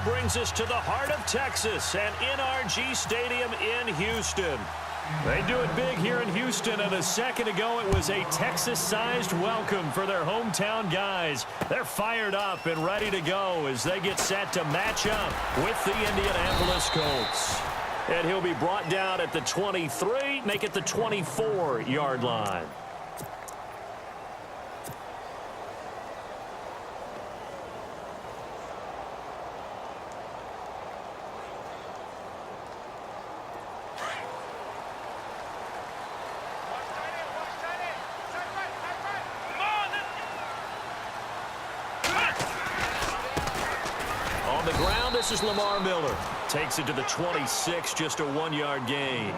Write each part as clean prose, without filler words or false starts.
brings us to the heart of Texas and NRG Stadium in Houston. They do it big here in Houston, and a second ago it was a Texas-sized welcome for their hometown guys. They're fired up and ready to go as they get set to match up with the Indianapolis Colts. And he'll be brought down at the 23, make it the 24-yard line. This is Lamar Miller. Takes it to the 26, just a 1-yard gain.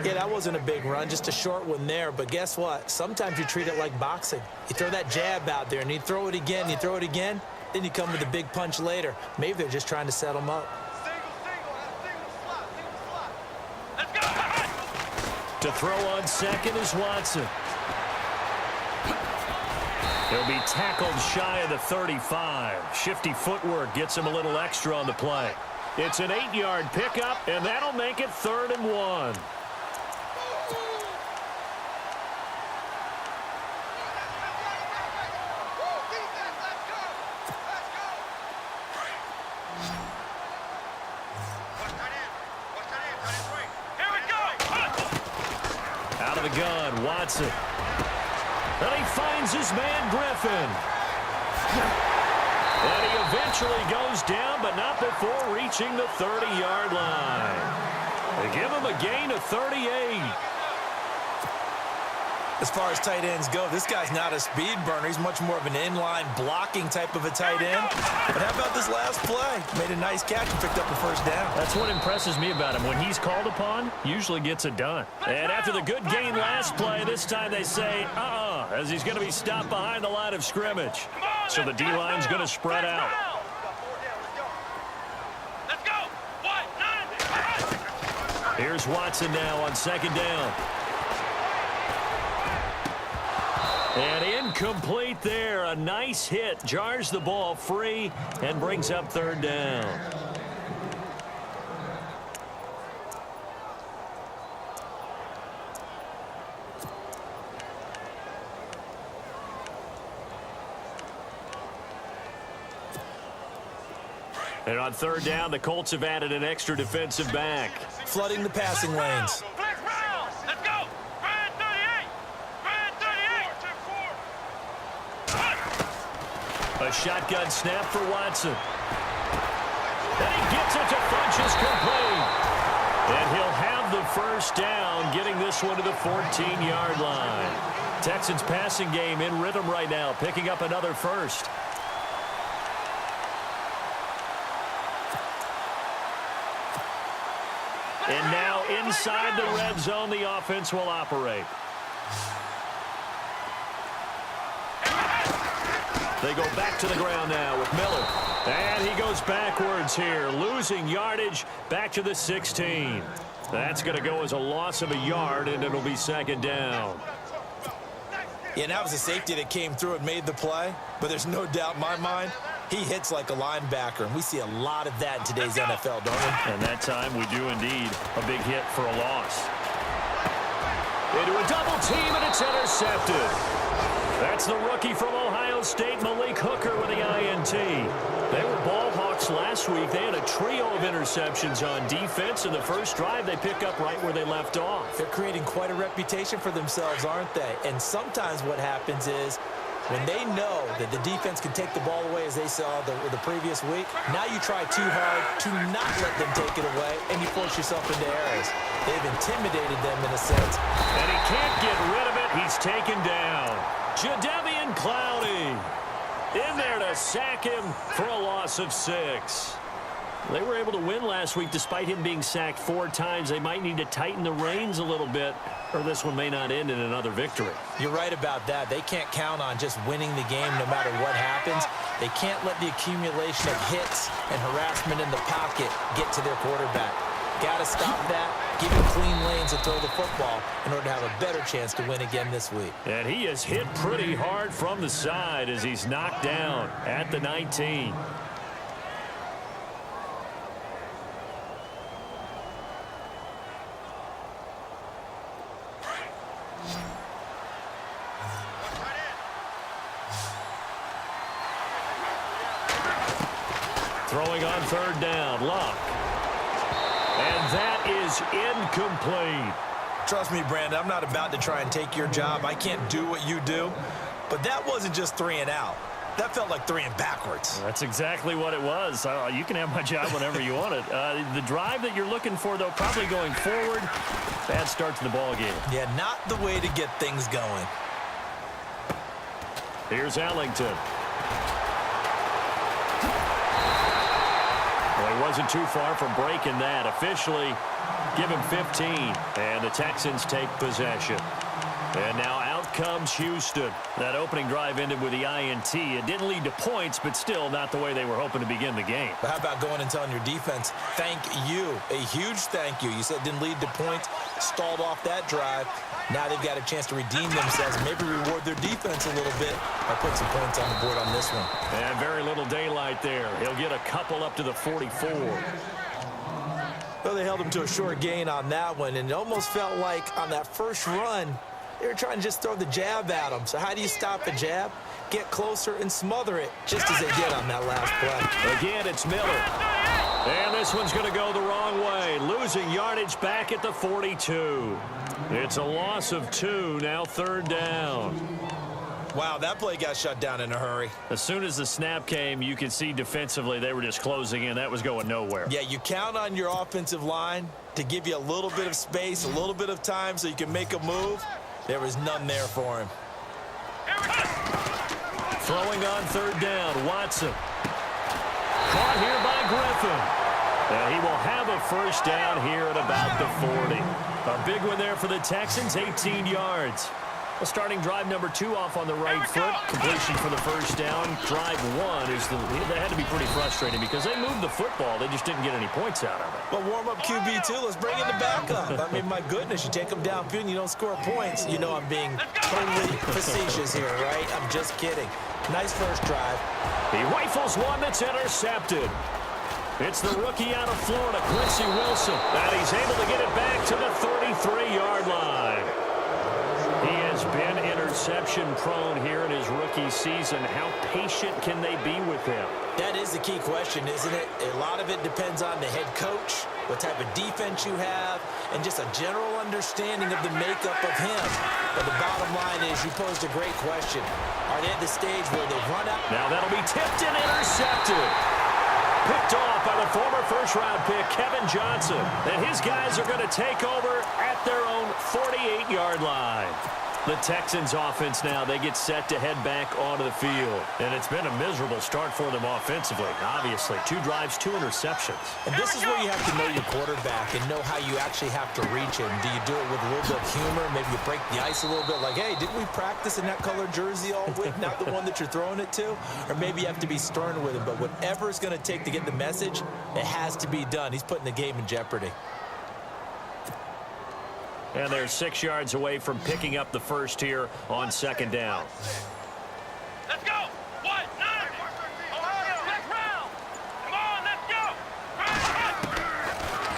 Yeah, that wasn't a big run, just a short one there. But guess what? Sometimes you treat it like boxing. You throw that jab out there, and you throw it again, then you come with a big punch later. Maybe they're just trying to set them up. Let's go! To throw on second is Watson. He'll be tackled shy of the 35. Shifty footwork gets him a little extra on the play. It's an 8-yard pickup, and that'll make it 3rd and 1. Out of the gun, Watson. And he finds his man, Griffin. And he eventually goes down, but not before reaching the 30-yard line. They give him a gain of 38. As far as tight ends go, this guy's not a speed burner. He's much more of an inline blocking type of a tight end. But how about this last play? Made a nice catch and picked up the first down. That's what impresses me about him. When he's called upon, usually gets it done. And after the good gain last play, this time they say, as he's going to be stopped behind the line of scrimmage. So the D-line's going to spread out. Here's Watson now on 2nd down. And incomplete there. A nice hit. Jars the ball free and brings up 3rd down. And on 3rd down, the Colts have added an extra defensive back. Flooding the passing lanes. A shotgun snap for Watson. And he gets it to Funchess complete. And he'll have the first down, getting this one to the 14-yard line. Texans passing game in rhythm right now, picking up another first. And now inside the red zone, the offense will operate. They go back to the ground now with Miller. And he goes backwards here, losing yardage back to the 16. That's going to go as a loss of a yard, and it'll be 2nd down. Yeah, and that was a safety that came through and made the play. But there's no doubt in my mind, he hits like a linebacker. And we see a lot of that in today's NFL, don't we? And that time we do indeed. A big hit for a loss. Into a double team, and it's intercepted. That's the rookie from Ohio State, Malik Hooker, with the INT. They were ball hawks last week. They had a trio of interceptions on defense. In the first drive, they pick up right where they left off. They're creating quite a reputation for themselves, aren't they? And sometimes what happens is when they know that the defense can take the ball away, as they saw the previous week, now you try too hard to not let them take it away, and you force yourself into errors. They've intimidated them in a sense. And he can't get rid of it. He's taken down. Jadeveon Clowney in there to sack him for a loss of 6. They were able to win last week despite him being sacked 4 times. They might need to tighten the reins a little bit, or this one may not end in another victory. You're right about that. They can't count on just winning the game no matter what happens. They can't let the accumulation of hits and harassment in the pocket get to their quarterback. Got to stop that, give him clean lanes and throw the football in order to have a better chance to win again this week. And he is hit pretty hard from the side as he's knocked down at the 19. Throwing on third down, Luck. And that is incomplete. Trust me, Brandon, I'm not about to try and take your job. I can't do what you do. But that wasn't just 3 and out. That felt like 3 and backwards. That's exactly what it was. You can have my job whenever you want it. The drive that you're looking for, though, probably going forward. Bad start to the ball game. Yeah, not the way to get things going. Here's Ellington. Well, he wasn't too far from breaking that. Officially, give him 15. And the Texans take possession. And now out comes Houston. That opening drive ended with the INT. It didn't lead to points, but still not the way they were hoping to begin the game. But how about going and telling your defense, thank you, a huge thank you. You said it didn't lead to points, stalled off that drive. Now they've got a chance to redeem themselves and maybe reward their defense a little bit by putting some points on the board on this one. And very little daylight there. He'll get a couple up to the 44. Well, they held him to a short gain on that one, and it almost felt like on that first run, they were trying to just throw the jab at him. So how do you stop a jab? Get closer and smother it, just as they did on that last play. Again, it's Miller. And this one's going to go the wrong way. Losing yardage back at the 42. It's a loss of 2, now third down. Wow, that play got shut down in a hurry. As soon as the snap came, you could see defensively they were just closing in. That was going nowhere. Yeah, you count on your offensive line to give you a little bit of space, a little bit of time so you can make a move. There was none there for him. Throwing on third down, Watson. Caught here by Griffin. And he will have a first down here at about the 40. A big one there for the Texans, 18 yards. Well, starting drive number 2 off on the right foot. Completion for the first down. Drive 1 is that had to be pretty frustrating because they moved the football. They just didn't get any points out of it. But warm-up QB, too. Let's bring in the backup. I mean, my goodness, you take them downfield and you don't score points. You know I'm being totally facetious here, right? I'm just kidding. Nice first drive. He rifles one that's intercepted. It's the rookie out of Florida, Quincy Wilson. And he's able to get it back to the 33-yard line. He has been interception-prone here in his rookie season. How patient can they be with him? That is the key question, isn't it? A lot of it depends on the head coach, what type of defense you have, and just a general understanding of the makeup of him. But the bottom line is you posed a great question. Are they at the stage where they've run out? Now that'll be tipped and intercepted. Picked off by the former first-round pick, Kevin Johnson. And his guys are going to take over at their own 48-yard line. The Texans offense now, they get set to head back onto the field. And it's been a miserable start for them offensively, obviously. 2 drives, 2 interceptions. And this is where you have to know your quarterback and know how you actually have to reach him. Do you do it with a little bit of humor? Maybe you break the ice a little bit like, hey, didn't we practice in that color jersey all week? Not the one that you're throwing it to? Or maybe you have to be stern with him. But whatever it's going to take to get the message, it has to be done. He's putting the game in jeopardy. And they're 6 yards away from picking up the first here on second down. Let's go! 1-9! Ohio, let's round! Come on, let's go!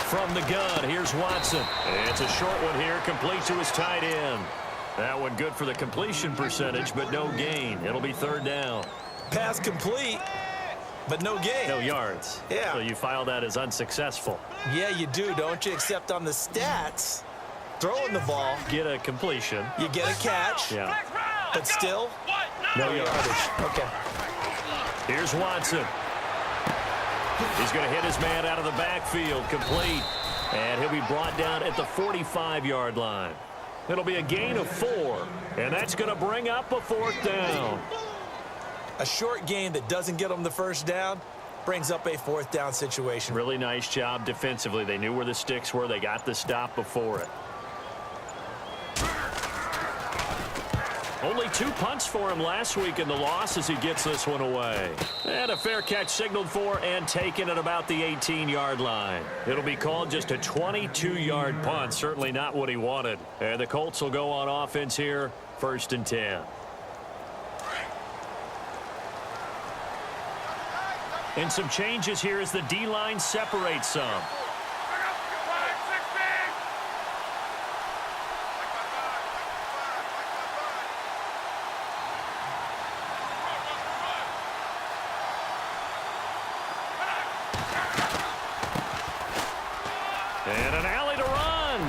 From the gun, here's Watson. It's a short one here, complete to his tight end. That one good for the completion percentage, but no gain. It'll be third down. Pass complete, but no gain. No yards. Yeah. So you file that as unsuccessful. Yeah, you do, don't you? Except on the stats, throwing the ball, Get a completion. you get a catch, Yeah. but still, no yardage. Okay. Here's Watson. He's going to hit his man out of the backfield, complete. And he'll be brought down at the 45-yard line. It'll be a gain of 4, and that's going to bring up a fourth down. A short gain that doesn't get them the first down brings up a fourth down situation. Really nice job defensively. They knew where the sticks were. They got the stop before it. Only 2 punts for him last week in the loss as he gets this one away. And a fair catch signaled for and taken at about the 18-yard line. It'll be called just a 22-yard punt. Certainly not what he wanted. And the Colts will go on offense here, 1st and 10. And some changes here as the D-line separates some. And an alley to run.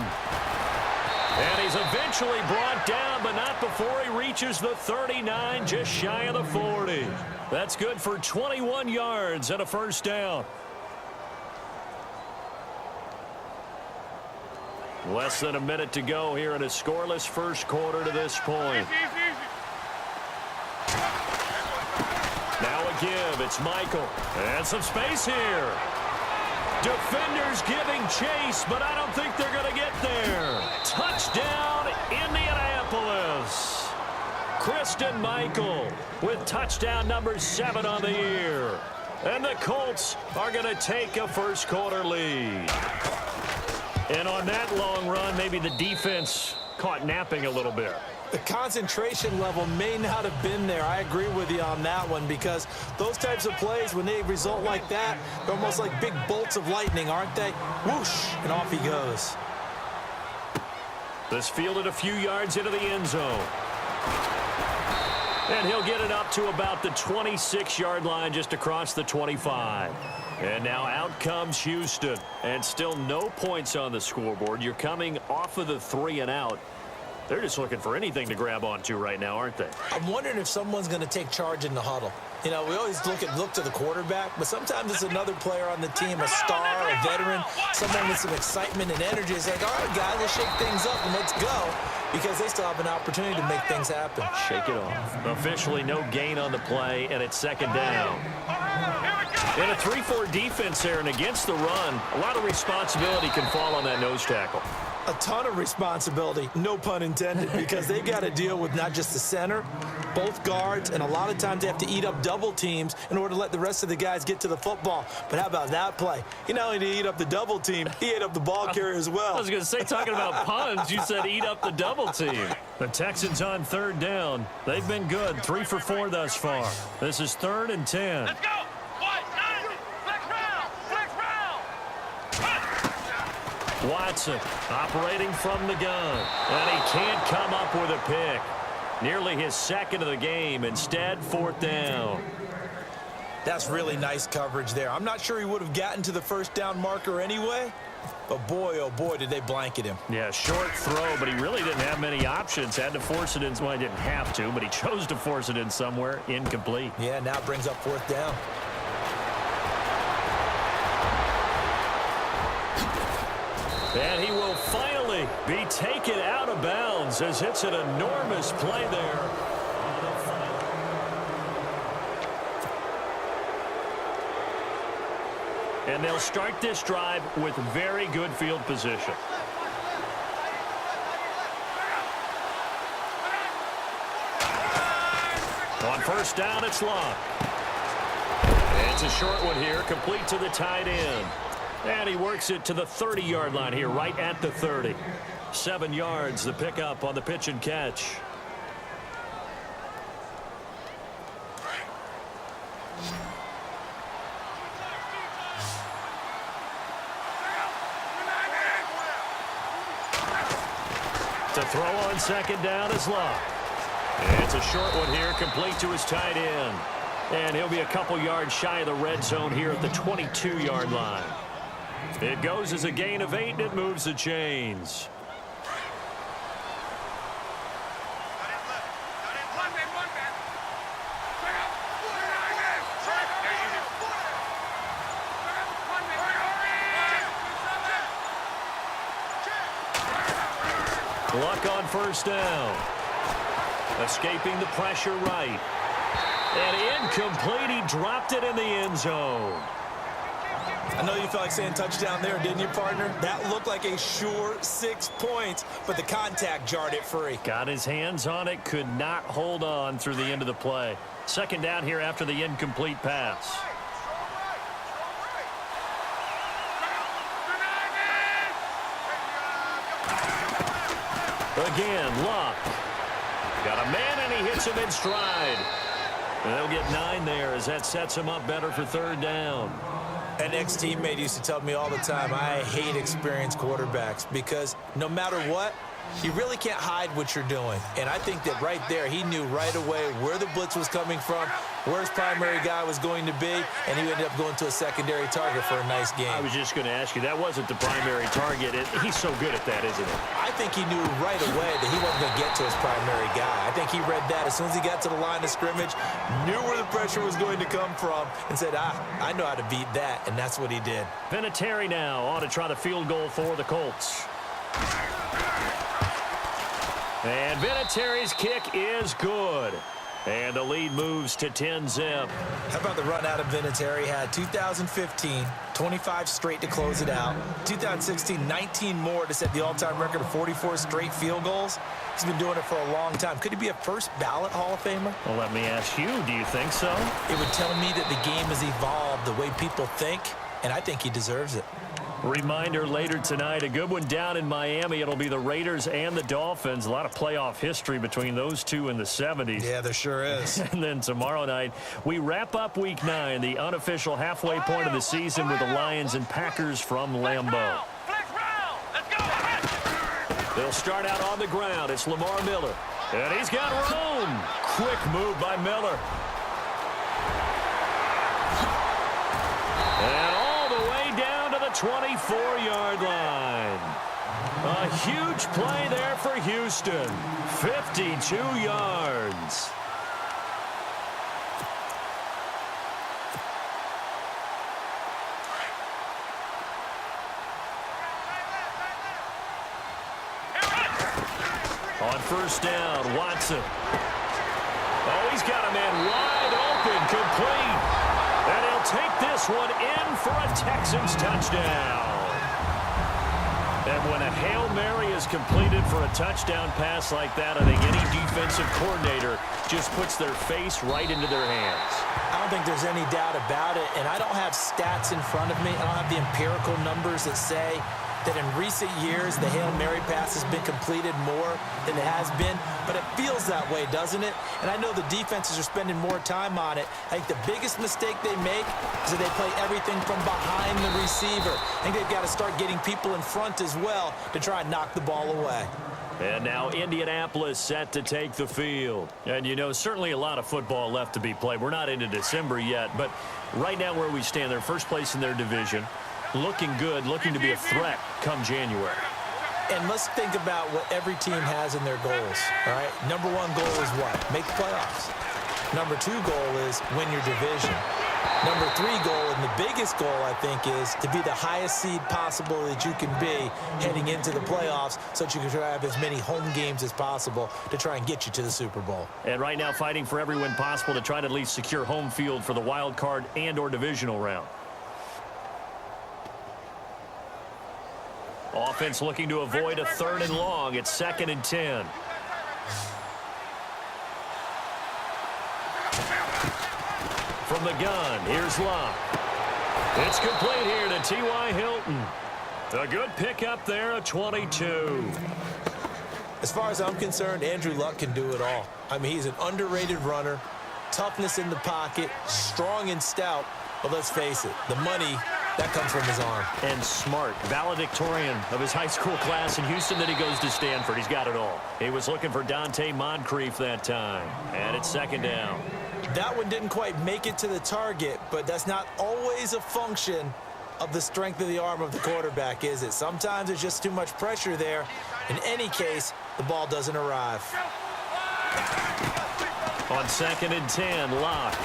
And he's eventually brought down, but not before he reaches the 39, just shy of the 40. That's good for 21 yards and a first down. Less than a minute to go here in a scoreless first quarter to this point. Now a give. It's Michael. And some space here. Defenders giving chase, but I don't think they're going to get there. Touchdown, Indianapolis. Kristen Michael with touchdown number 7 on the year. And the Colts are going to take a first quarter lead. And on that long run, maybe the defense caught napping a little bit. The concentration level may not have been there. I agree with you on that one, because those types of plays, when they result like that, they're almost like big bolts of lightning, aren't they? Whoosh, and off he goes. This fielded a few yards into the end zone. And he'll get it up to about the 26-yard line, just across the 25. And now out comes Houston. And still no points on the scoreboard. You're coming off of the 3 and out. They're just looking for anything to grab onto right now, aren't they? I'm wondering if someone's going to take charge in the huddle. You know, we always look to the quarterback, but sometimes it's another player on the team, a star, a veteran, someone with some excitement and energy. It's like, all right, guys, let's shake things up and let's go, because they still have an opportunity to make things happen. Shake it off. Officially no gain on the play, and it's second down. In a 3-4 defense there and against the run, a lot of responsibility can fall on that nose tackle. A ton of responsibility, no pun intended, because they've got to deal with not just the center, both guards, and a lot of times they have to eat up double teams in order to let the rest of the guys get to the football. But how about that play? He not only did he eat up the double team, he ate up the ball carrier as well. I was going to say, talking about puns, you said eat up the double team. The Texans on third down. They've been good, 3 for 4 thus far. This is 3rd and 10. Let's go. Watson operating from the gun, and he can't come up with a pick. Nearly his second of the game. Instead, 4th down. That's really nice coverage there. I'm not sure he would have gotten to the first down marker anyway, but boy, oh boy, did they blanket him. Yeah, short throw, but he really didn't have many options. Had to force it in. Well, he didn't have to, but he chose to force it in somewhere. Incomplete. Yeah, now it brings up 4th down. And he will finally be taken out of bounds, as it's an enormous play there. And they'll start this drive with very good field position. On first down, it's Locke. It's a short one here, complete to the tight end. And he works it to the 30-yard line here, right at the 30. 7 yards, the pickup on the pitch and catch. To throw on second down is Locke. It's a short one here, complete to his tight end. And he'll be a couple yards shy of the red zone here at the 22-yard line. It goes as a gain of 8, and it moves the chains. Luck on first down. Escaping the pressure right. And incomplete. He dropped it in the end zone. I know you felt like saying touchdown there, didn't you, partner? That looked like a sure 6 points, but the contact jarred it free. Got his hands on it, could not hold on through the end of the play. Second down here after the incomplete pass. Again, Luck. Got a man, and he hits him in stride. And they'll get 9 there as that sets him up better for third down. An ex-teammate used to tell me all the time, I hate experienced quarterbacks because no matter what, You really can't hide what you're doing. And I think that right there, he knew right away where the blitz was coming from, where his primary guy was going to be, and he ended up going to a secondary target for a nice game. I was just going to ask you, that wasn't the primary target. He's so good at that, isn't he? I think he knew right away that he wasn't going to get to his primary guy. I think he read that as soon as he got to the line of scrimmage, knew where the pressure was going to come from, and said, I know how to beat that, and that's what he did. Vinatieri now ought to try the field goal for the Colts. And Vinatieri's kick is good. And the lead moves to 10-zip. How about the run out of Vinatieri? Had 2015, 25 straight to close it out. 2016, 19 more to set the all-time record of 44 straight field goals. He's been doing it for a long time. Could he be a first ballot Hall of Famer? Well, let me ask you, do you think so? It would tell me that the game has evolved the way people think, and I think he deserves it. Reminder later tonight, a good one down in Miami. It'll be the Raiders and the Dolphins. A lot of playoff history between those two in the 70s. Yeah, there sure is. And then tomorrow night, we wrap up Week 9, the unofficial halfway point of the season with the Lions and Packers from Lambeau. They'll start out on the ground. It's Lamar Miller. And he's got room. Quick move by Miller. And all the way down to the 24-yard line. A huge play there for Houston. 52 yards. On first down, Watson. Oh, he's got a man wide open, complete. And he'll take this one in for a Texans touchdown. And when a Hail Mary is completed for a touchdown pass like that, I think any defensive coordinator just puts their face right into their hands. I don't think there's any doubt about it, and I don't have stats in front of me. I don't have the empirical numbers that say that in recent years the Hail Mary pass has been completed more than it has been, but it feels that way, doesn't it? And I know the defenses are spending more time on it. I think the biggest mistake they make is that they play everything from behind the receiver. I think they've got to start getting people in front as well to try and knock the ball away. And now Indianapolis set to take the field. And, you know, certainly a lot of football left to be played. We're not into December yet, but right now where we stand, they're first place in their division. Looking good, looking to be a threat come January. And let's think about what every team has in their goals, all right? Number one goal is what? Make the playoffs. Number two goal is win your division. Number three goal, and the biggest goal, I think, is to be the highest seed possible that you can be heading into the playoffs so that you can try to have as many home games as possible to try and get you to the Super Bowl. And right now fighting for every win possible to try to at least secure home field for the wild card and or divisional round. Offense looking to avoid a 3rd and long. It's 2nd and 10. From the gun, here's Locke. It's complete here to T.Y. Hilton. A good pickup there, a 22. As far as I'm concerned, Andrew Luck can do it all. I mean, he's an underrated runner, toughness in the pocket, strong and stout. But let's face it, the money, that comes from his arm. And smart, valedictorian of his high school class in Houston, then he goes to Stanford. He's got it all. He was looking for Dante Moncrief that time. And it's 2nd down. That one didn't quite make it to the target, but that's not always a function of the strength of the arm of the quarterback, is it? Sometimes there's just too much pressure there. In any case, the ball doesn't arrive. On 2nd and 10, Locke.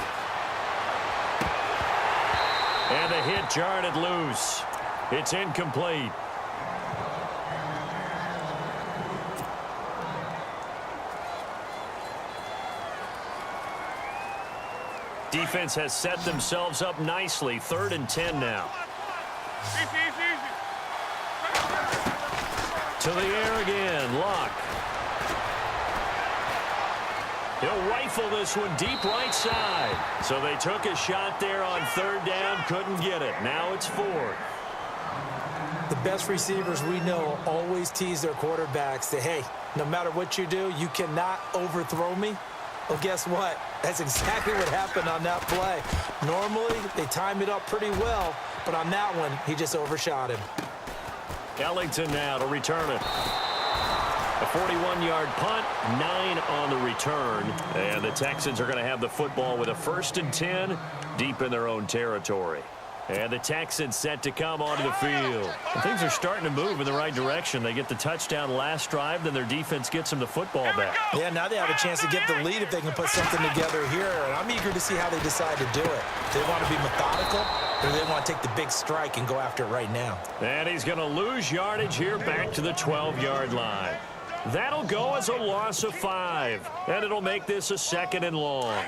And the hit jarred it loose. It's incomplete. Defense has set themselves up nicely. 3rd and 10 now. To the air again, Locke. He'll rifle this one deep right side. So they took a shot there on 3rd down, couldn't get it. Now it's 4th. The best receivers we know always tease their quarterbacks that, hey, no matter what you do, you cannot overthrow me. Well, guess what? That's exactly what happened on that play. Normally, they time it up pretty well, but on that one, he just overshot him. Ellington now to return it. A 41-yard punt, 9 on the return. And the Texans are going to have the football with a 1st and 10 deep in their own territory. And the Texans set to come onto the field. And things are starting to move in the right direction. They get the touchdown last drive, then their defense gets them the football back. Yeah, now they have a chance to get the lead if they can put something together here. And I'm eager to see how they decide to do it. Do they want to be methodical, or do they want to take the big strike and go after it right now? And he's going to lose yardage here back to the 12-yard line. That'll go as a loss of 5. And it'll make this a 2nd and long.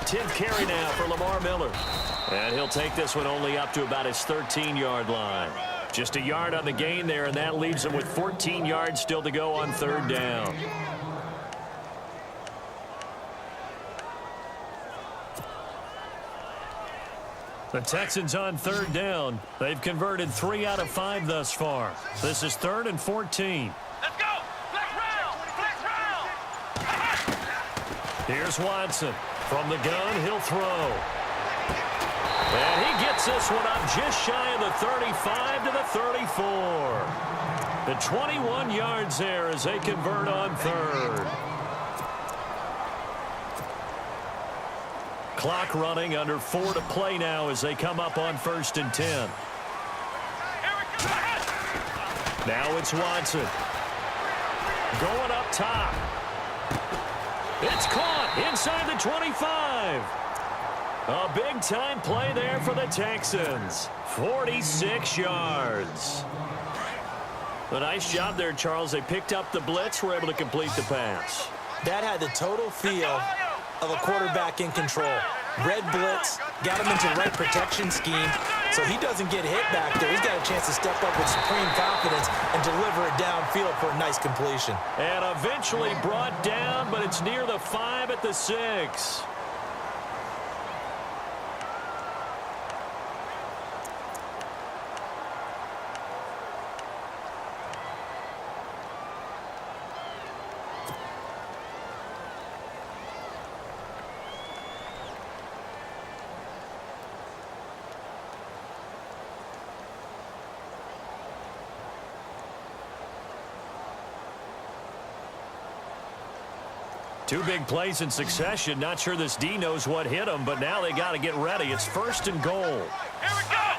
10th carry now for Lamar Miller. And he'll take this one only up to about his 13-yard line. Just a yard on the gain there, and that leaves him with 14 yards still to go on 3rd down. The Texans on 3rd down. They've converted 3 out of 5 thus far. This is 3rd and 14. Let's go! Flex round! Flex round! Here's Watson. From the gun, he'll throw. And he gets this one up just shy of the 35 to the 34. The 21 yards there as they convert on 3rd. Clock running, under 4 to play now as they come up on 1st and 10. Now it's Watson. Going up top. It's caught inside the 25. A big-time play there for the Texans. 46 yards. A nice job there, Charles. They picked up the blitz, were able to complete the pass. That had the total feel of a quarterback in control. Red blitz, got him into the right protection scheme, so he doesn't get hit back there. He's got a chance to step up with supreme confidence and deliver it downfield for a nice completion. And eventually brought down, but it's near the 5 at the 6. Two big plays in succession. Not sure this D knows what hit him, but now they got to get ready. It's 1st and goal. Here we go!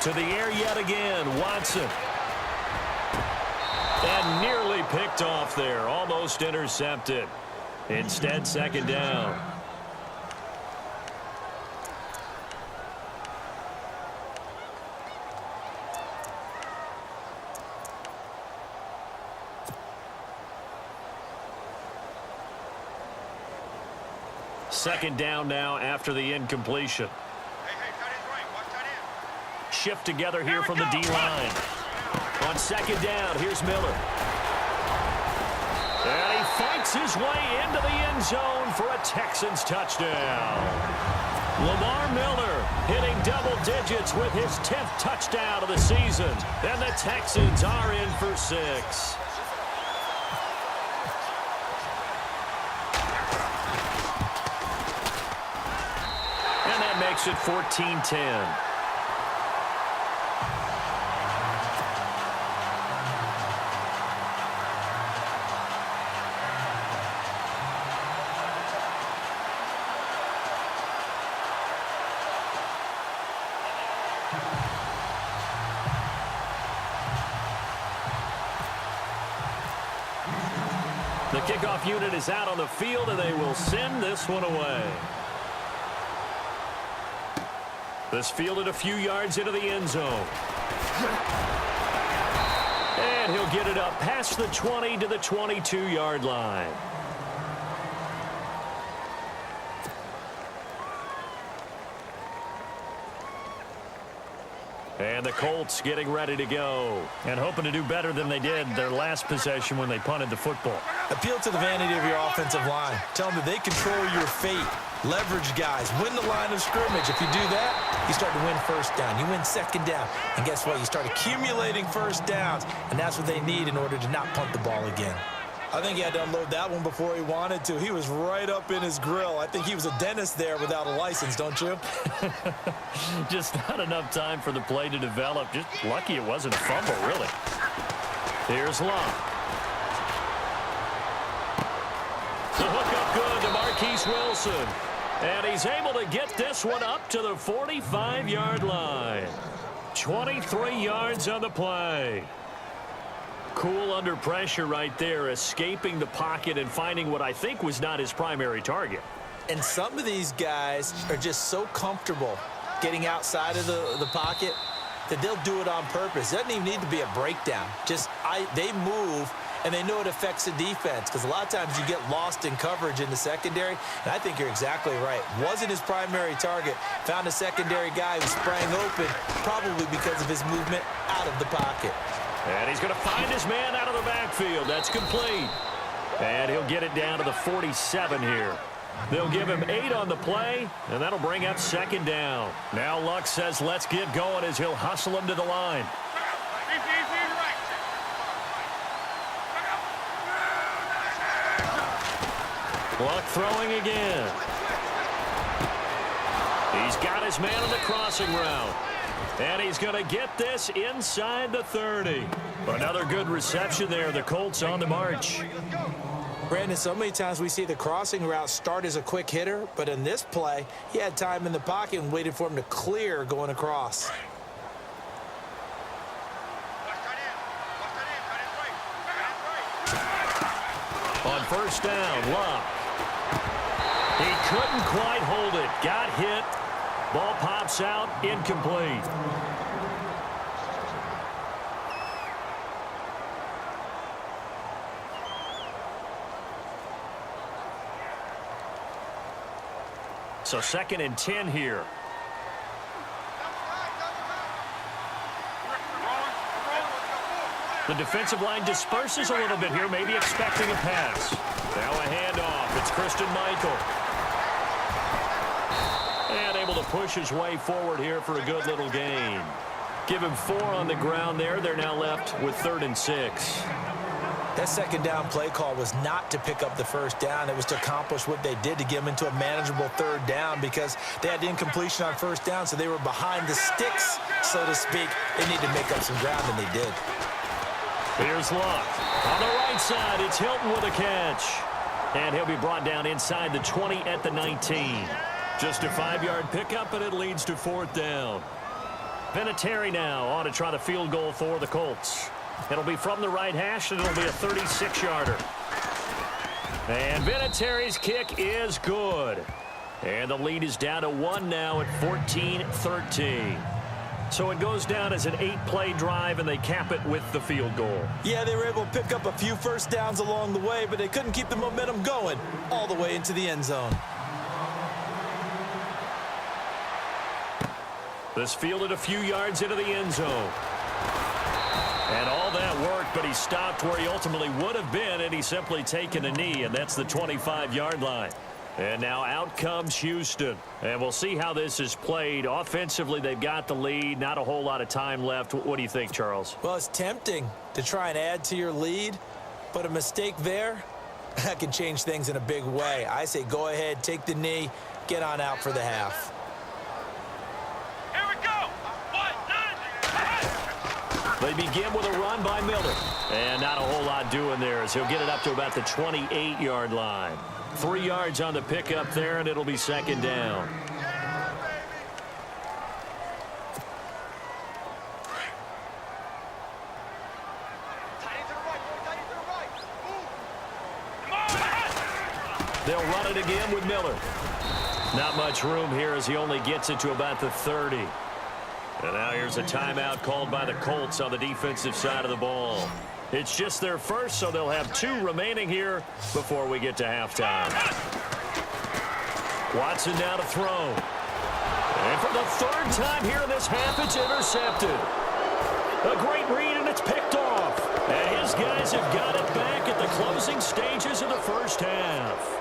To the air yet again, Watson. And nearly picked off there. Almost intercepted. Instead, 2nd down. Second down now after the incompletion. Shift together here from the D-line. On 2nd down, here's Miller. And he fights his way into the end zone for a Texans touchdown. Lamar Miller hitting double digits with his 10th touchdown of the season. And the Texans are in for 6. Makes it 14-10. The kickoff unit is out on the field, and they will send this one away. This fielded a few yards into the end zone. And he'll get it up past the 20 to the 22-yard line. And the Colts getting ready to go. And hoping to do better than they did their last possession when they punted the football. Appeal to the vanity of your offensive line. Tell them that they control your fate. Leverage guys. Win the line of scrimmage. If you do that, you start to win 1st down. You win 2nd down. And guess what? You start accumulating 1st downs. And that's what they need in order to not punt the ball again. I think he had to unload that one before he wanted to. He was right up in his grill. I think he was a dentist there without a license, don't you? Just not enough time for the play to develop. Just lucky it wasn't a fumble, really. Here's Locke. The hook up good to Marquise Wilson. And he's able to get this one up to the 45-yard line. 23 yards on the play. Cool under pressure right there, escaping the pocket and finding what I think was not his primary target. And some of these guys are just so comfortable getting outside of the pocket that they'll do it on purpose. It doesn't even need to be a breakdown. They move, and they know it affects the defense, because a lot of times you get lost in coverage in the secondary, and I think you're exactly right. Wasn't his primary target. Found a secondary guy who sprang open, probably because of his movement out of the pocket. And he's going to find his man out of the backfield. That's complete. And he'll get it down to the 47 here. They'll give him 8 on the play, and that'll bring up second down. Now Luck says let's get going as he'll hustle him to the line. Luck throwing again. He's got his man on the crossing route. And he's going to get this inside the 30. Another good reception there. The Colts on the march. Brandon, so many times we see the crossing route start as a quick hitter, but in this play, he had time in the pocket and waited for him to clear going across. On first down, Luck. He couldn't quite hold it. Got hit. Ball pops out, incomplete. So 2nd and 10 here. The defensive line disperses a little bit here, maybe expecting a pass. Now a handoff. It's Christian Michael. And able to push his way forward here for a good little gain. Give him 4 on the ground there. They're now left with 3rd and 6. That second down play call was not to pick up the first down. It was to accomplish what they did, to get them into a manageable 3rd down, because they had incompletion on first down, so they were behind the sticks, so to speak. They need to make up some ground, and they did. Here's Luck. On the right side, it's Hilton with a catch. And he'll be brought down inside the 20 at the 19. Just a 5-yard pickup, and it leads to 4th down. Vinatieri now on to try the field goal for the Colts. It'll be from the right hash, and it'll be a 36-yarder. And Vinatieri's kick is good. And the lead is down to 1 now at 14-13. So it goes down as an 8-play drive, and they cap it with the field goal. Yeah, they were able to pick up a few first downs along the way, but they couldn't keep the momentum going all the way into the end zone. This fielded a few yards into the end zone. And all that worked, but he stopped where he ultimately would have been, and he's simply taken a knee, and that's the 25-yard line. And now out comes Houston. And we'll see how this is played. Offensively, they've got the lead. Not a whole lot of time left. What do you think, Charles? Well, it's tempting to try and add to your lead, but a mistake there, that can change things in a big way. I say go ahead, take the knee, get on out for the half. Here we go. 1, 9, They begin with a run by Miller. And not a whole lot doing there as he'll get it up to about the 28-yard line. 3 yards on the pickup there, and it'll be 2nd down. They'll run it again with Miller. Not much room here as he only gets it to about the 30. And now here's a timeout called by the Colts on the defensive side of the ball. It's just their first, so they'll have 2 remaining here before we get to halftime. Watson now to throw. And for the 3rd time here in this half, it's intercepted. A great read, and it's picked off. And his guys have got it back at the closing stages of the first half.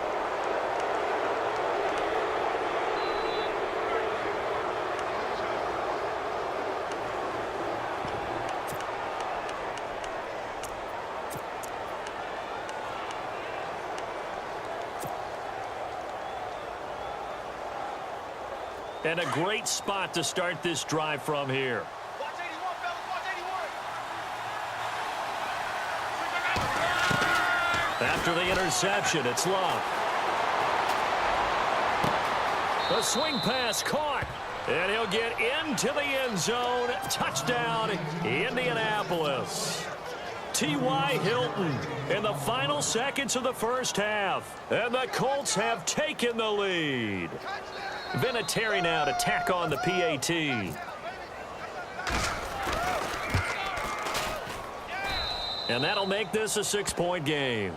And a great spot to start this drive from here. Watch 81, fellas. Watch 81. After the interception, it's Love. A swing pass caught. And he'll get into the end zone. Touchdown, Indianapolis. T.Y. Hilton in the final seconds of the first half. And the Colts have taken the lead. Vinatieri now to tack on the PAT. And that'll make this a 6-point game.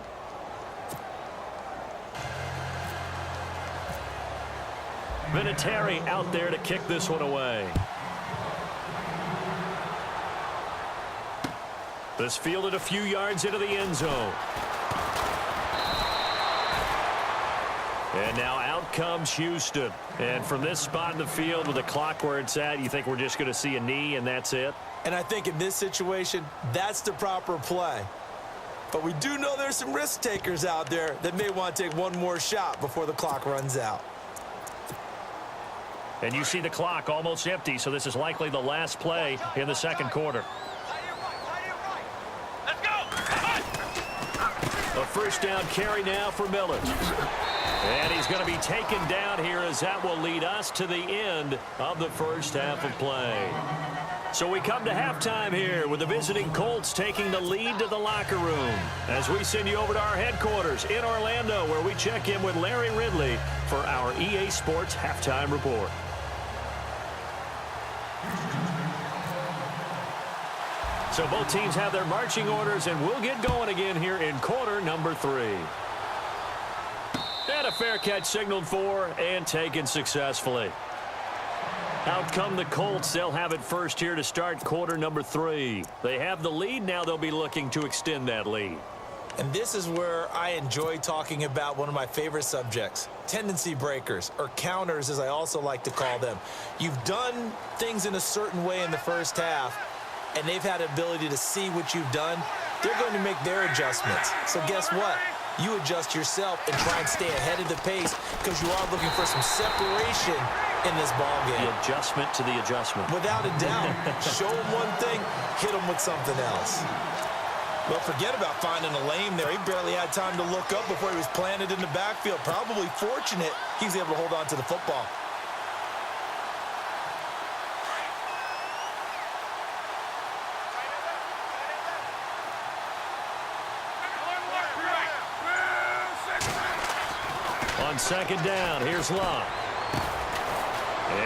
Vinatieri out there to kick this one away. This fielded a few yards into the end zone. And now out comes Houston. And from this spot in the field with the clock where it's at, you think we're just going to see a knee and that's it? And I think in this situation, that's the proper play. But we do know there's some risk takers out there that may want to take one more shot before the clock runs out. And you see the clock almost empty, so this is likely the last play in the second quarter. Let's go. A first down carry now for Miller. And he's going to be taken down here as that will lead us to the end of the first half of play. So we come to halftime here with the visiting Colts taking the lead to the locker room as we send you over to our headquarters in Orlando where we check in with Larry Ridley for our EA Sports Halftime Report. So both teams have their marching orders, and we'll get going again here in quarter number 3. And a fair catch signaled for and taken successfully. Out come the Colts. They'll have it first here to start quarter number 3. They have the lead. Now they'll be looking to extend that lead. And this is where I enjoy talking about one of my favorite subjects, tendency breakers, or counters as I also like to call them. You've done things in a certain way in the first half, and they've had the ability to see what you've done. They're going to make their adjustments. So guess what? You adjust yourself and try and stay ahead of the pace because you are looking for some separation in this ball game. The adjustment to the adjustment. Without a doubt. Show them one thing, hit them with something else. Well, forget about finding a lane there. He barely had time to look up before he was planted in the backfield. Probably fortunate he was able to hold on to the football. On second down, here's Love.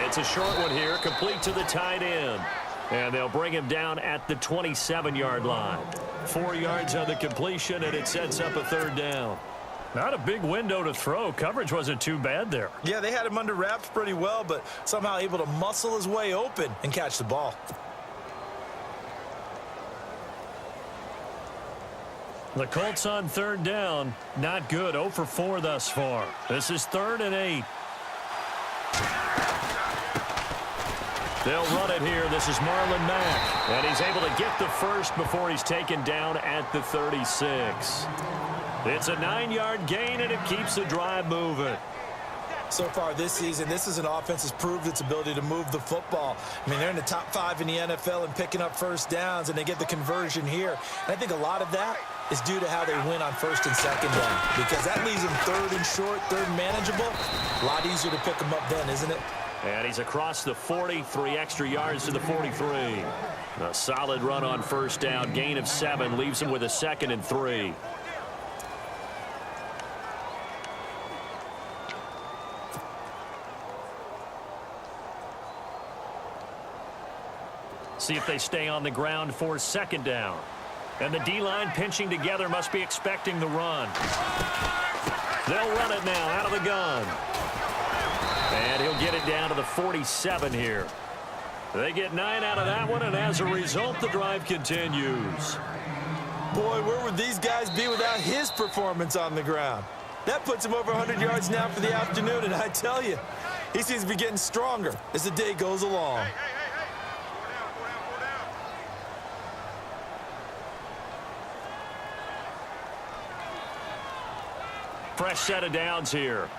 It's a short one here, complete to the tight end. And they'll bring him down at the 27-yard line. 4 yards on the completion, and it sets up a third down. Not a big window to throw. Coverage wasn't too bad there. Yeah, they had him under wraps pretty well, but somehow able to muscle his way open and catch the ball. The Colts on third down. Not good. 0 for 4 thus far. This is 3rd and 8. They'll run it here. This is Marlon Mack. And he's able to get the first before he's taken down at the 36. It's a 9-yard gain, and it keeps the drive moving. So far this season, this is an offense that's proved its ability to move the football. I mean, they're in the top 5 in the NFL in picking up first downs, and they get the conversion here. And I think a lot of that is due to how they win on first and second down, because that leaves them 3rd and short, 3rd and manageable. A lot easier to pick them up then, isn't it? And he's across the 40, 3 extra yards to the 43. A solid run on first down, gain of 7, leaves him with a 2nd and 3. See if they stay on the ground for 2nd down. And the D-line pinching together must be expecting the run. They'll run it now out of the gun. And he'll get it down to the 47 here. They get 9 out of that one, and as a result, the drive continues. Boy, where would these guys be without his performance on the ground? That puts him over 100 yards now for the afternoon, and I tell you, he seems to be getting stronger as the day goes along. Fresh set of downs here.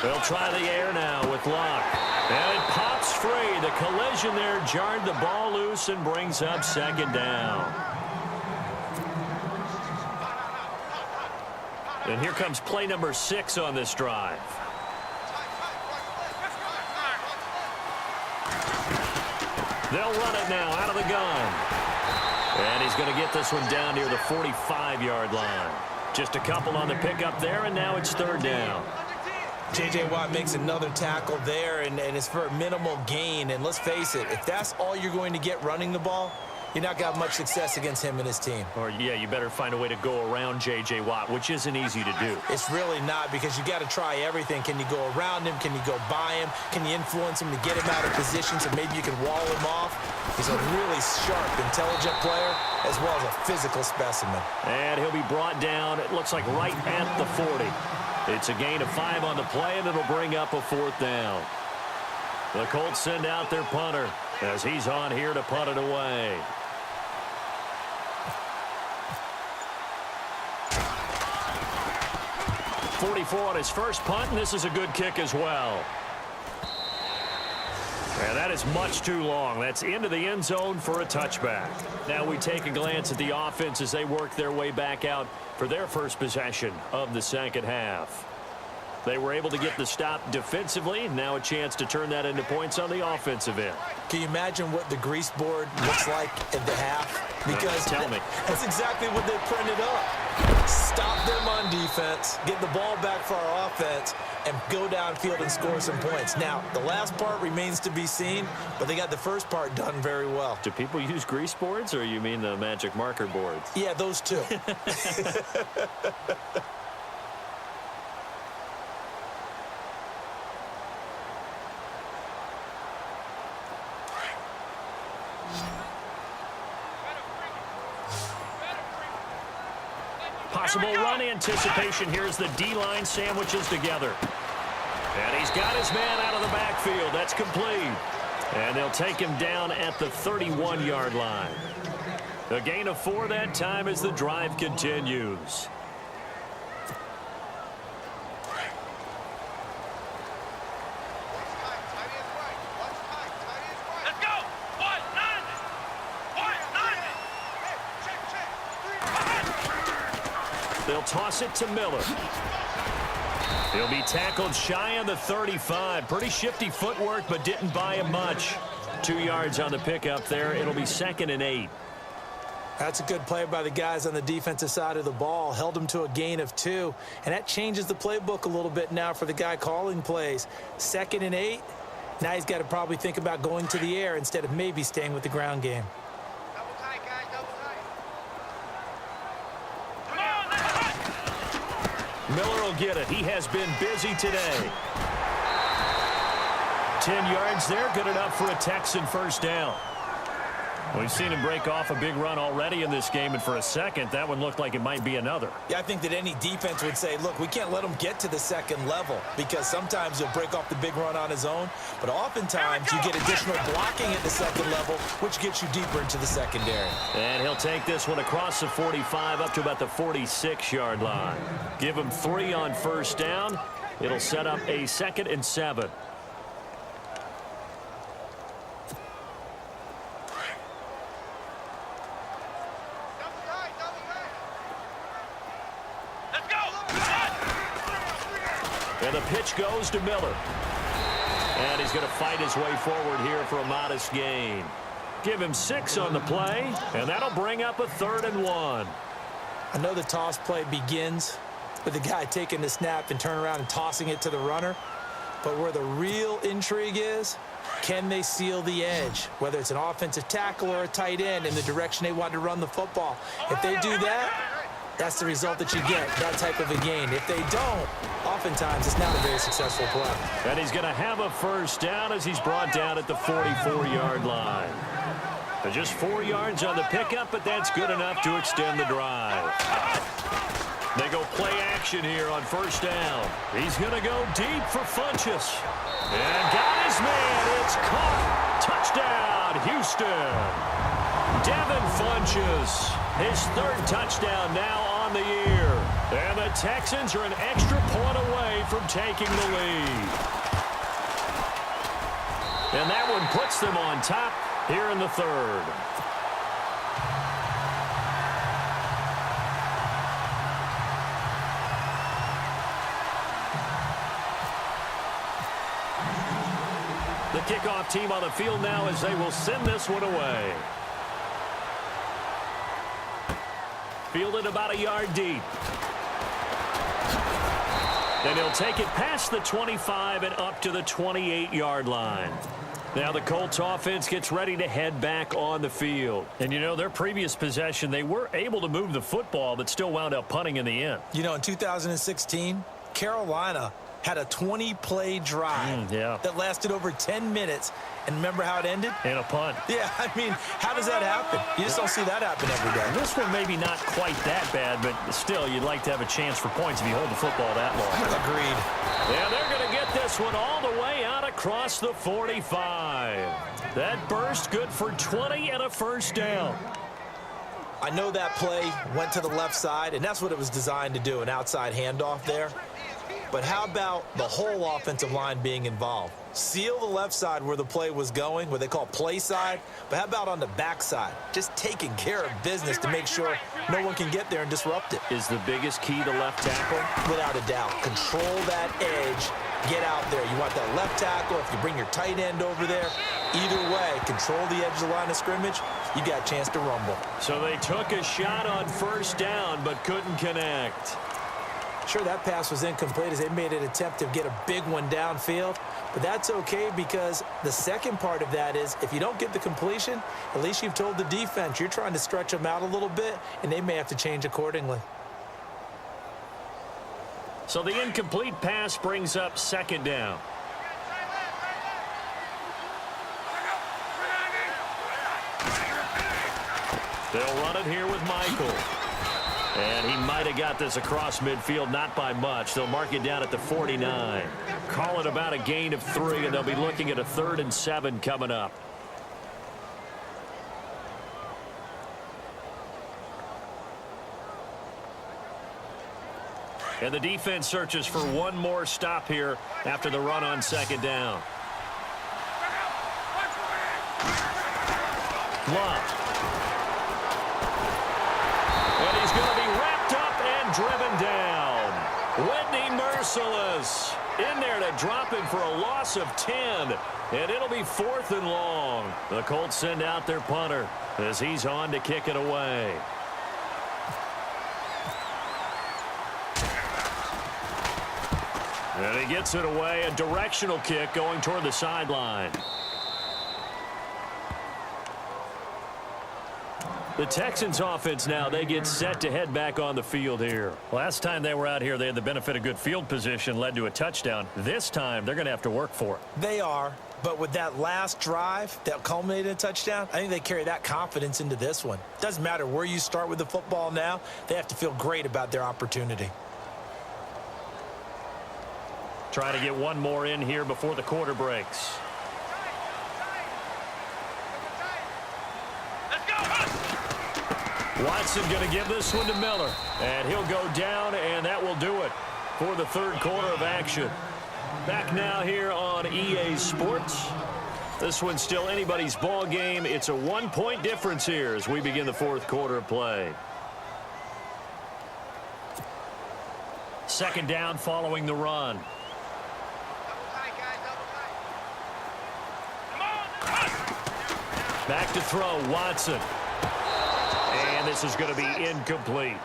They'll try the air now with Luck. And it pops free. The collision there jarred the ball loose and brings up second down. And here comes play number 6 on this drive. They'll run it now out of the gun. And he's going to get this one down near the 45-yard line. Just a couple on the pickup there, and now it's third down. J.J. Watt makes another tackle there, and it's for a minimal gain. And let's face it, if that's all you're going to get running the ball, you're not going to have much success against him and his team. Or, yeah, you better find a way to go around J.J. Watt, which isn't easy to do. It's really not, because you got to try everything. Can you go around him? Can you go by him? Can you influence him to get him out of position so maybe you can wall him off? He's a really sharp, intelligent player, as well as a physical specimen. And he'll be brought down, it looks like right at the 40. It's a gain of 5 on the play, and it'll bring up a 4th down. The Colts send out their punter as he's on here to punt it away. .44 on his first punt, and this is a good kick as well. And that is much too long. That's into the end zone for a touchback. Now we take a glance at the offense as they work their way back out for their first possession of the second half. They were able to get the stop defensively. Now a chance to turn that into points on the offensive end. Can you imagine what the grease board looks like at the half? Because tell me. That's exactly what they printed up. Stop them on defense, get the ball back for our offense, and go downfield and score some points. Now, the last part remains to be seen, but they got the first part done very well. Do people use grease boards, or you mean the magic marker boards? Yeah, those two. Possible run anticipation. Here's the D-line sandwiches together. And he's got his man out of the backfield. That's complete. And they'll take him down at the 31-yard line. A gain of 4 that time as the drive continues. They'll toss it to Miller. He'll be tackled shy on the 35. Pretty shifty footwork, but didn't buy him much. 2 yards on the pickup there. It'll be 2nd and 8. That's a good play by the guys on the defensive side of the ball. Held him to a gain of 2. And that changes the playbook a little bit now for the guy calling plays. 2nd and 8. Now he's got to probably think about going to the air instead of maybe staying with the ground game. Miller will get it. He has been busy today. 10 yards there, good enough for a Texan first down. We've seen him break off a big run already in this game, and for a second, that one looked like it might be another. Yeah, I think that any defense would say, look, we can't let him get to the second level, because sometimes he'll break off the big run on his own, but oftentimes you get additional blocking at the second level, which gets you deeper into the secondary. And he'll take this one across the 45 up to about the 46-yard line. Give him 3 on first down. It'll set up a 2nd and 7. And the pitch goes to Miller. And he's going to fight his way forward here for a modest gain. Give him 6 on the play, and that'll bring up a 3rd and 1. I know the toss play begins with the guy taking the snap and turn around and tossing it to the runner. But where the real intrigue is, can they seal the edge? Whether it's an offensive tackle or a tight end in the direction they want to run the football. If they do that, that's the result that you get, that type of a gain. If they don't, oftentimes it's not a very successful play. And he's going to have a first down as he's brought down at the 44-yard line. Just 4 yards on the pickup, but that's good enough to extend the drive. They go play action here on first down. He's going to go deep for Funchess. And got his man. It's caught. Touchdown, Houston. Devin Funchess, his 3rd touchdown now on the year. And the Texans are an extra point away from taking the lead. And that one puts them on top here in the third. The kickoff team on the field now as they will send this one away. Fielded about a yard deep. And he'll take it past the 25 and up to the 28-yard line. Now the Colts offense gets ready to head back on the field. And, you know, their previous possession, they were able to move the football but still wound up punting in the end. You know, in 2016, Carolina had a 20-play drive that lasted over 10 minutes. And remember how it ended? In a punt. Yeah, I mean, how does that happen? You just don't see that happen every day. This one maybe not quite that bad, but still, you'd like to have a chance for points if you hold the football that long. Agreed. Yeah, they're going to get this one all the way out across the 45. That burst good for 20 and a first down. I know that play went to the left side, and that's what it was designed to do, an outside handoff there. But how about the whole offensive line being involved? Seal the left side where the play was going, what they call play side. But how about on the back side? Just taking care of business to make sure no one can get there and disrupt it. Is the biggest key to left tackle? Without a doubt. Control that edge. Get out there. You want that left tackle. If you bring your tight end over there, either way, control the edge of the line of scrimmage, you got a chance to rumble. So they took a shot on first down but couldn't connect. Sure, that pass was incomplete as they made an attempt to get a big one downfield. But that's okay because the second part of that is if you don't get the completion, at least you've told the defense you're trying to stretch them out a little bit, and they may have to change accordingly. So the incomplete pass brings up second down. They'll run it here with Michael. And he might have got this across midfield, not by much. They'll mark it down at the 49. Call it about a gain of 3, and they'll be looking at a 3rd and 7 coming up. And the defense searches for one more stop here after the run on second down. Love. And he's going to be wrapped up and driven down. Whitney merciless in there to drop him for a loss of 10. And it'll be 4th and long. The Colts send out their punter as he's on to kick it away. And he gets it away. A directional kick going toward the sideline. The Texans offense now, they get set to head back on the field here. Last time they were out here, they had the benefit of good field position, led to a touchdown. This time, they're going to have to work for it. They are, but with that last drive that culminated in a touchdown, I think they carry that confidence into this one. Doesn't matter where you start with the football now, they have to feel great about their opportunity. Trying to get one more in here before the quarter breaks. Watson going to give this one to Miller. And he'll go down, and that will do it for the third quarter of action. Back now here on EA Sports. This one's still anybody's ball game. It's a 1-point difference here as we begin the fourth quarter of play. Second down following the run. Back to throw, Watson. And this is going to be incomplete.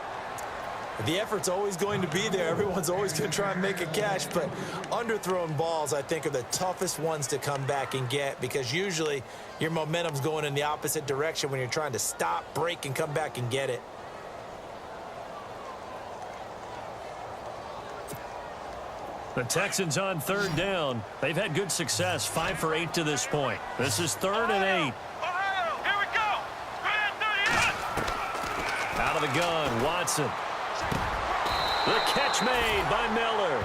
The effort's always going to be there. Everyone's always going to try and make a catch, but underthrown balls, I think, are the toughest ones to come back and get because usually your momentum's going in the opposite direction when you're trying to stop, break, and come back and get it. The Texans on third down. They've had good success, 5 for 8 to this point. This is 3rd and 8. Out of the gun, Watson. The catch made by Miller.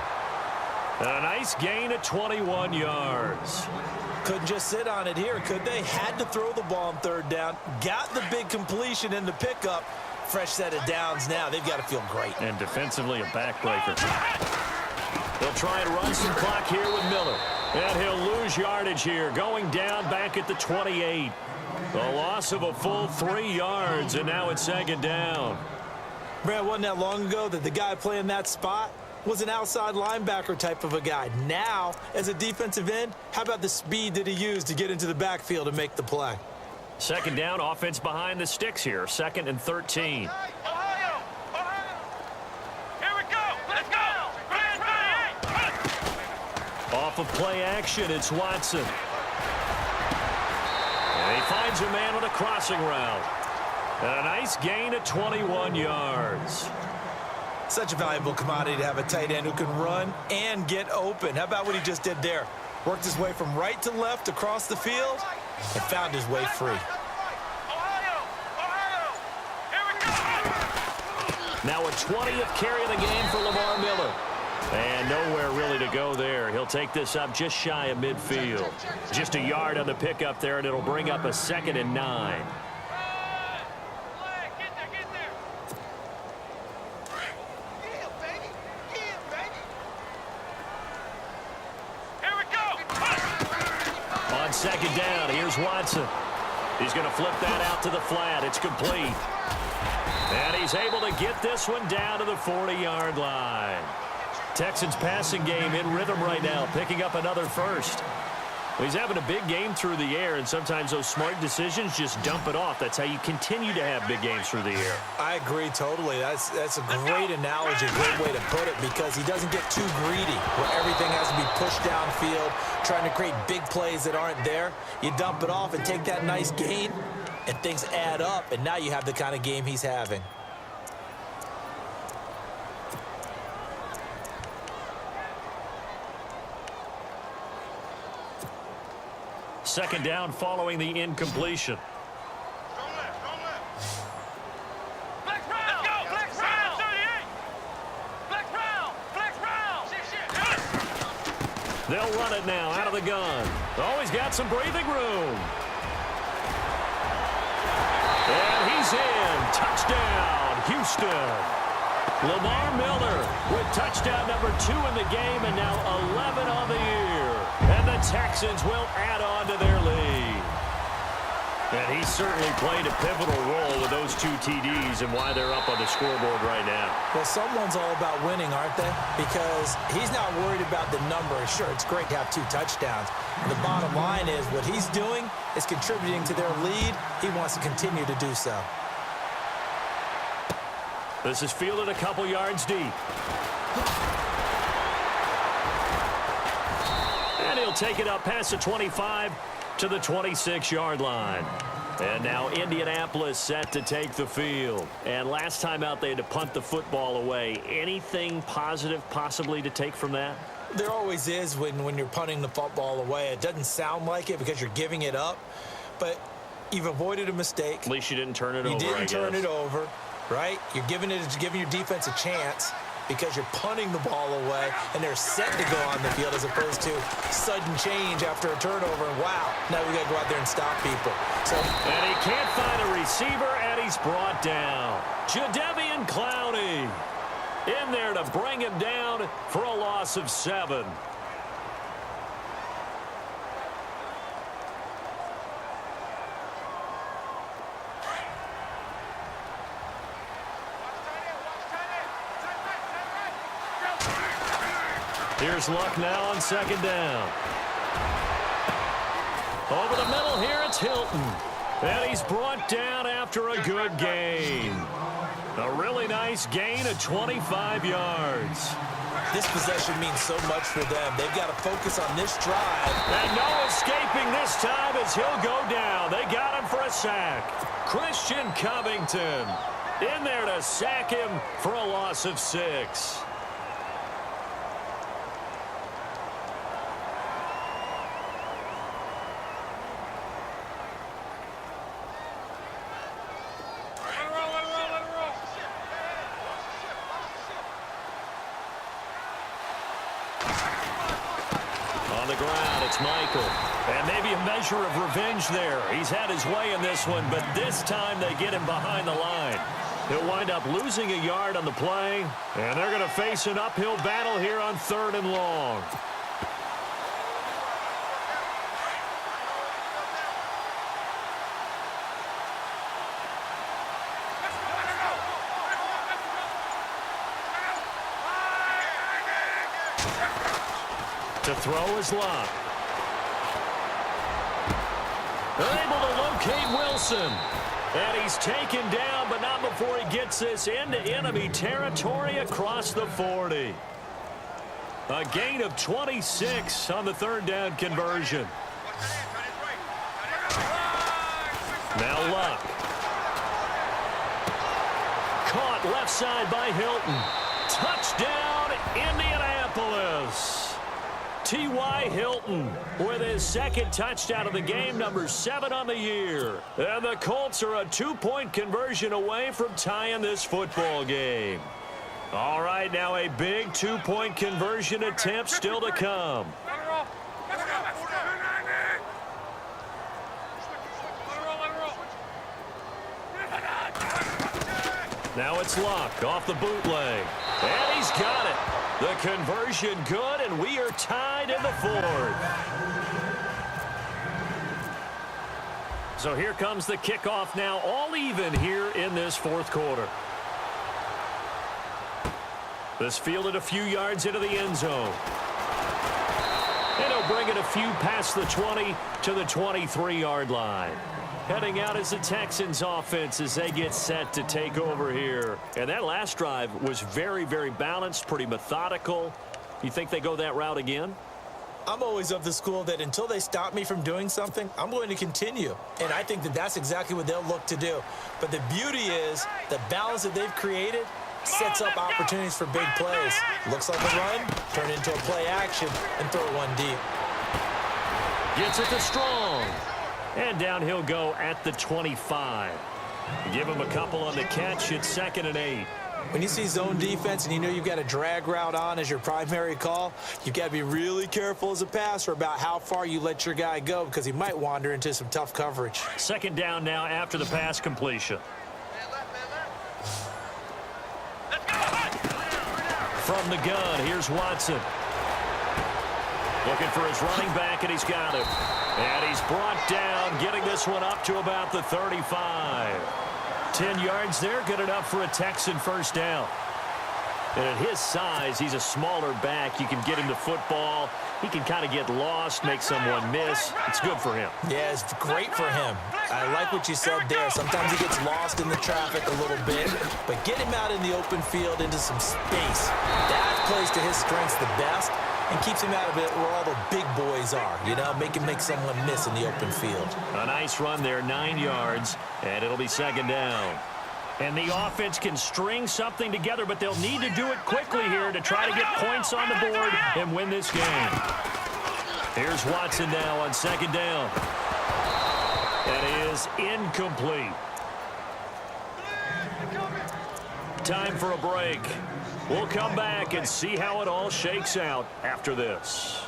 And a nice gain of 21 yards. Couldn't just sit on it here, could they? Had to throw the ball on third down. Got the big completion in the pickup. fresh set of downs now. They've got to feel great. And defensively, a backbreaker. They'll try and run some clock here with Miller. And he'll lose yardage here, going down back at the 28. A loss of a full 3 yards, and now it's second down. Brad, wasn't that long ago that the guy playing that spot was an outside linebacker type of a guy. Now, as a defensive end, how about the speed that he used to get into the backfield and make the play? Second down, offense behind the sticks here. 2nd and 13. Ohio! Here we go! Let's go! Off of play action, it's Watson. And he finds a man on a crossing route. And a nice gain of 21 yards. Such a valuable commodity to have a tight end who can run and get open. How about what he just did there? Worked his way from right to left across the field and found his way free. Now a 20th carry of the game for Lamar Miller. And nowhere really to go there. He'll take this up just shy of midfield. Just a yard on the pickup there, and it'll bring up a 2nd and 9. On second down, here's Watson. He's going to flip that out to the flat. It's complete. And he's able to get this one down to the 40-yard line. Texans passing game in rhythm right now, picking up another first. Well, he's having a big game through the air, and sometimes those smart decisions just dump it off. That's how you continue to have big games through the air. I agree totally. That's a great analogy, great way to put it, because he doesn't get too greedy where everything has to be pushed downfield, trying to create big plays that aren't there. You dump it off and take that nice gain, and things add up, and now you have the kind of game he's having. Second down following the incompletion. Flex round! Let's go! Flex round! 38! Flex round! Flex round! They'll run it now out of the gun. Oh, he's got some breathing room. And he's in. Touchdown, Houston. Lamar Miller with touchdown number 2 in the game, and now 11 on the year. And the Texans will add on to their lead. And he certainly played a pivotal role with those 2 TDs and why they're up on the scoreboard right now. Well, someone's all about winning, aren't they? Because he's not worried about the number. Sure, it's great to have 2 touchdowns. And the bottom line is what he's doing is contributing to their lead. He wants to continue to do so. This is fielded a couple yards deep. And he'll take it up past the 25 to the 26-yard line. And now Indianapolis set to take the field. And last time out, they had to punt the football away. Anything positive possibly to take from that? There always is when you're punting the football away. It doesn't sound like it because you're giving it up. But you've avoided a mistake. At least you didn't turn it over, You didn't turn it over, right? You're giving your defense a chance because you're punting the ball away, and they're set to go on the field as opposed to sudden change after a turnover. And wow, now we got to go out there and stop people. And he can't find a receiver, and he's brought down. Jadeveon Clowney in there to bring him down for a loss of 7. Here's Luck now on second down. Over the middle here, it's Hilton. And he's brought down after a good gain. A really nice gain of 25 yards. This possession means so much for them. They've got to focus on this drive. And no escaping this time as he'll go down. They got him for a sack. Christian Covington in there to sack him for a loss of 6. On the ground, it's Michael. And maybe a measure of revenge there. He's had his way in this one, but this time they get him behind the line. He'll wind up losing a yard on the play, and they're going to face an uphill battle here on 3rd and long. To throw is Locke. They're able to locate Wilson. And he's taken down, but not before he gets this into enemy territory across the 40. A gain of 26 on the 3rd down conversion. Now Luck. Caught left side by Hilton. Touchdown, Indianapolis. T.Y. Hilton with his 2nd touchdown of the game, number 7 on the year. And the Colts are a 2-point conversion away from tying this football game. All right, now a big 2-point conversion attempt still to come. Now it's Locke off the bootleg. And he's got it. The conversion good, and we are tied in the 4th. So here comes the kickoff now, all even here in this 4th quarter. This fielded a few yards into the end zone. And he'll bring it a few past the 20 to the 23-yard line. Heading out is the Texans offense as they get set to take over here. And that last drive was very, very balanced, pretty methodical. You think they go that route again? I'm always of the school that until they stop me from doing something, I'm going to continue. And I think that that's exactly what they'll look to do. But the beauty is the balance that they've created sets up opportunities for big plays. Looks like a run, turn it into a play action, and throw one deep. Gets it to Strong. And down he'll go at the 25. Give him a couple on the catch. It's 2nd and 8. When you see zone defense and you know you've got a drag route on as your primary call, you've got to be really careful as a passer about how far you let your guy go because he might wander into some tough coverage. 2nd down now after the pass completion. From the gun, here's Watson. Looking for his running back, and he's got him. And he's brought down, getting this one up to about the 35. 10 yards there, good enough for a Texan 1st down. And at his size, he's a smaller back. You can get him the football. He can kind of get lost, make someone miss. It's good for him. Yeah, it's great for him. I like what you said there. Sometimes he gets lost in the traffic a little bit, but get him out in the open field into some space. That plays to his strengths the best and keeps him out of it where all the big boys are, you know, make someone miss in the open field. A nice run there, 9 yards, and it'll be 2nd down. And the offense can string something together, but they'll need to do it quickly here to try to get points on the board and win this game. Here's Watson now on 2nd down. That is incomplete. Time for a break. We'll come back and see how it all shakes out after this.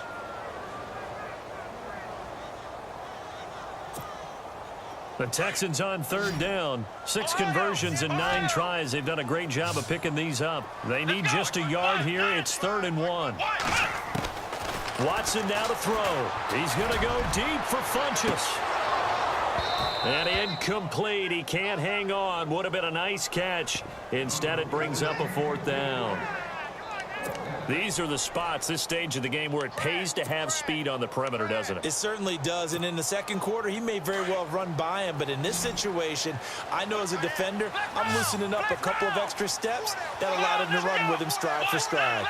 The Texans on 3rd down. 6 conversions and 9 tries. They've done a great job of picking these up. They need just a yard here. It's 3rd and 1. Watson now to throw. He's going to go deep for Funchess. And incomplete. He can't hang on. Would have been a nice catch. Instead, it brings up a 4th down. These are the spots, this stage of the game, where it pays to have speed on the perimeter, doesn't it? It certainly does. And in the 2nd quarter, he may very well have run by him. But in this situation, I know as a defender, I'm loosening up a couple of extra steps that allowed him to run with him stride for stride.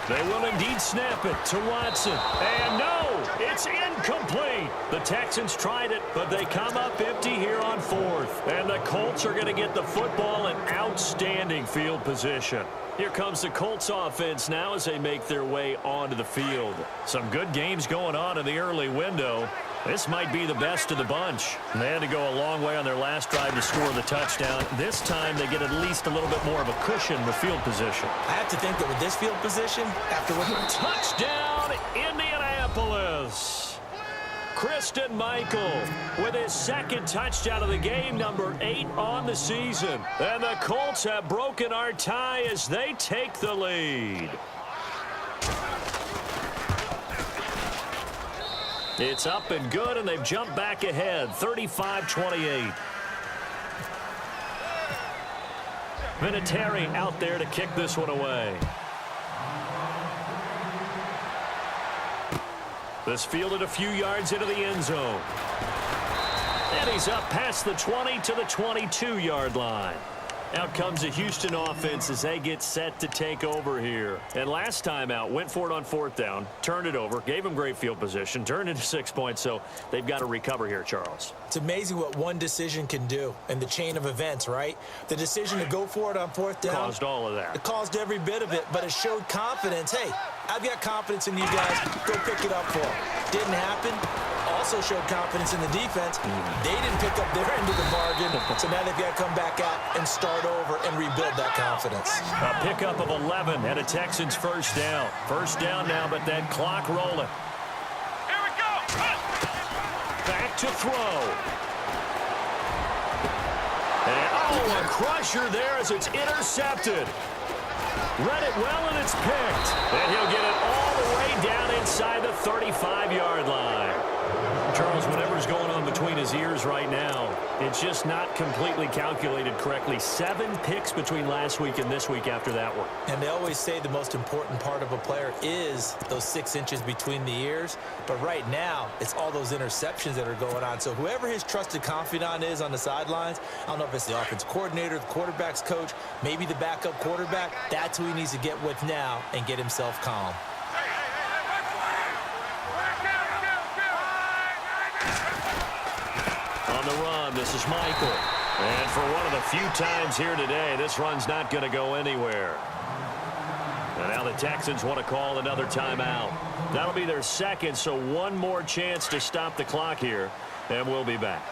They will indeed snap it to Watson. And no, it's incomplete. The Texans tried it, but they come up empty here on 4th. And the Colts are going to get the football in outstanding field position. Here comes the Colts offense now as they make their way onto the field. Some good games going on in the early window. This might be the best of the bunch. They had to go a long way on their last drive to score the touchdown. This time they get at least a little bit more of a cushion with field position. I have to think that with this field position, after what... Touchdown, Indianapolis. Christian Michael with his second touchdown of the game, number 8 on the season. And the Colts have broken our tie as they take the lead. It's up and good, and they've jumped back ahead, 35-28. Vinatieri out there to kick this one away. This fielded a few yards into the end zone. And he's up past the 20 to the 22-yard line. Out comes the Houston offense as they get set to take over here. And last time out, went for it on 4th down, turned it over, gave them great field position, turned into 6 points, so they've got to recover here, Charles. It's amazing what one decision can do in the chain of events, right? The decision to go for it on 4th down. Caused all of that. It caused every bit of it, but it showed confidence. Hey, I've got confidence in you guys. Go pick it up for them. Didn't happen. Also showed confidence in the defense. They didn't pick up their end of the bargain, so now they've got to come back out and start over and rebuild that confidence. A pickup of 11 and a Texans first down. First down now, but that clock rolling. Here we go. Back to throw. And, oh, a crusher there as it's intercepted. Read it well, and it's picked. And he'll get it all the way down inside the 35-yard line. Charles, whatever's going on between his ears right now, it's just not completely calculated correctly. 7 picks between last week and this week after that one. And they always say the most important part of a player is those 6 inches between the ears. But right now, it's all those interceptions that are going on. So whoever his trusted confidant is on the sidelines, I don't know if it's the offense coordinator, the quarterback's coach, maybe the backup quarterback, that's who he needs to get with now and get himself calm. On the run, this is Michael. And for one of the few times here today, this run's not going to go anywhere. And now the Texans want to call another timeout. That'll be their second, so one more chance to stop the clock here, and we'll be back.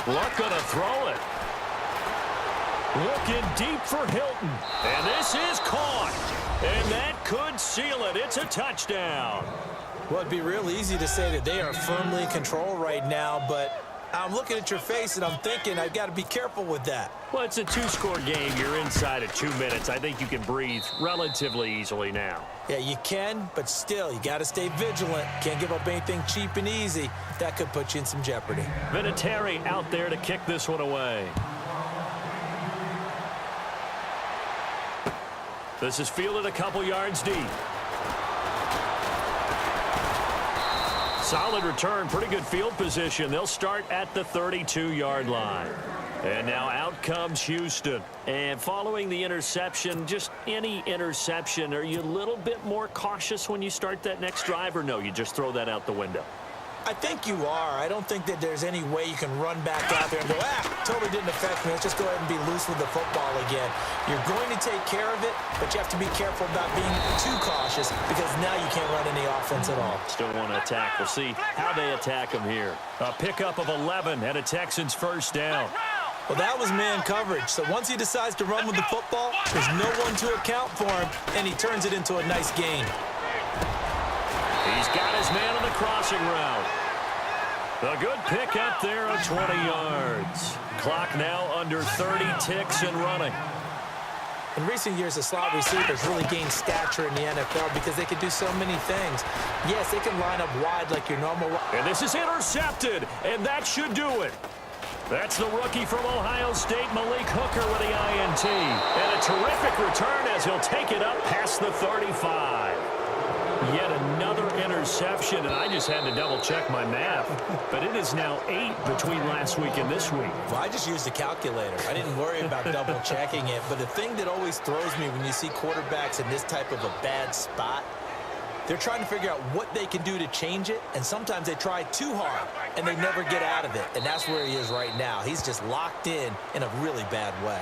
Luck going to throw it. Looking deep for Hilton. And this is caught. And that could seal it. It's a touchdown. Well, it'd be real easy to say that they are firmly in control right now, but I'm looking at your face and I'm thinking I've got to be careful with that. Well, it's a 2-score game. You're inside of 2 minutes. I think you can breathe relatively easily now. Yeah, you can, but still, you got to stay vigilant. Can't give up anything cheap and easy. That could put you in some jeopardy. Vinatieri out there to kick this one away. This is fielded a couple yards deep. Solid return, pretty good field position. They'll start at the 32-yard line. And now out comes Houston. And following the interception, just any interception, are you a little bit more cautious when you start that next drive, or no, you just throw that out the window? I think you are. I don't think that there's any way you can run back out there and go, totally didn't affect me. Let's just go ahead and be loose with the football again. You're going to take care of it, but you have to be careful about being too cautious because now you can't run any offense at all. Still want to attack. We'll see how they attack them here. A pickup of 11 and a Texans first down. Well, that was man coverage. So once he decides to run with the football, there's no one to account for him, and he turns it into a nice gain. He's got his man on the crossing route. A good pick up there of 20 yards. Clock now under 30 ticks and running. In recent years, the slot receivers really gained stature in the NFL because they can do so many things. Yes, they can line up wide like your normal. And this is intercepted, and that should do it. That's the rookie from Ohio State, Malik Hooker, with the INT. And a terrific return as he'll take it up past the 35. Yet another interception, and I just had to double-check my math. But it is now 8 between last week and this week. Well, I just used a calculator. I didn't worry about double-checking it. But the thing that always throws me when you see quarterbacks in this type of a bad spot, they're trying to figure out what they can do to change it, and sometimes they try too hard, and they never get out of it. And that's where he is right now. He's just locked in a really bad way.